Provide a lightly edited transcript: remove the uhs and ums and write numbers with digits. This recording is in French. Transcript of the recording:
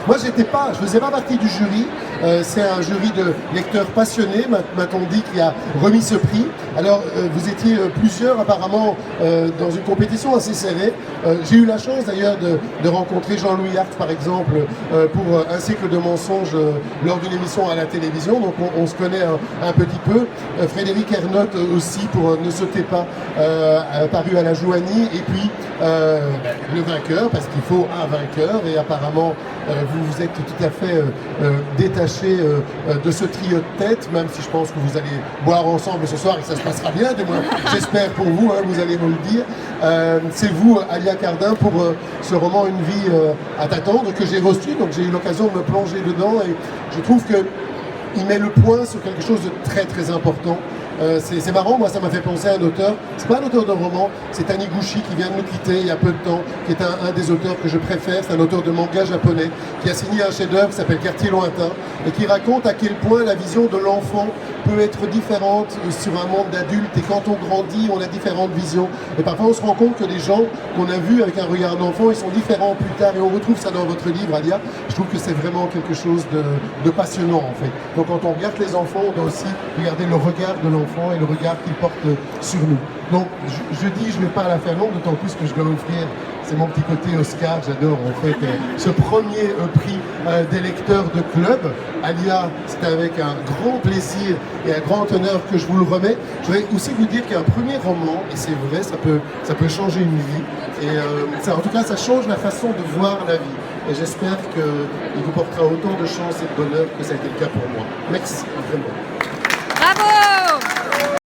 Moi, je faisais pas partie du jury. C'est un jury de lecteurs passionnés, m'a-t-on dit, qui a remis ce prix. Alors, vous étiez plusieurs apparemment dans une compétition assez serrée. J'ai eu la chance d'ailleurs de rencontrer Jean-Louis Hart, par exemple, pour un cycle de mensonges lors d'une émission à la télévision. Donc, on se connaît un petit peu. Frédéric Ernotte aussi pour Ne sautez pas, paru à la Jouanie. Et puis, le vainqueur, parce qu'il faut un vainqueur. Et apparemment, vous êtes tout à fait détaché de ce trio de tête, même si je pense que vous allez boire ensemble ce soir et que ça se passera bien, du moins j'espère pour vous, hein, vous allez me le dire. C'est vous, Alia Cardin, pour ce roman Une vie à t'attendre, que j'ai reçu, donc j'ai eu l'occasion de me plonger dedans et je trouve qu'il met le point sur quelque chose de très très important. C'est marrant, moi ça m'a fait penser à un auteur, c'est pas un auteur de roman, c'est Taniguchi qui vient de nous quitter il y a peu de temps, qui est un des auteurs que je préfère, c'est un auteur de manga japonais, qui a signé un chef-d'œuvre qui s'appelle Quartier Lointain, et qui raconte à quel point la vision de l'enfant peut être différente sur un monde d'adulte, et quand on grandit, on a différentes visions, et parfois on se rend compte que des gens qu'on a vus avec un regard d'enfant, ils sont différents plus tard, et on retrouve ça dans votre livre, Alia. Je trouve que c'est vraiment quelque chose de passionnant en fait. Donc quand on regarde les enfants, on doit aussi regarder le regard de l'enfant et le regard qu'il porte sur nous. Donc je dis, je ne vais pas la faire longue, d'autant plus que je dois offrir, c'est mon petit côté Oscar, j'adore en fait ce premier prix des lecteurs de club. Alia, c'est avec un grand plaisir et un grand honneur que je vous le remets. Je voudrais aussi vous dire qu'un premier roman, et c'est vrai, ça peut changer une vie, et en tout cas ça change la façon de voir la vie. Et j'espère qu'il vous portera autant de chance et de bonheur que ça a été le cas pour moi. Merci, vraiment.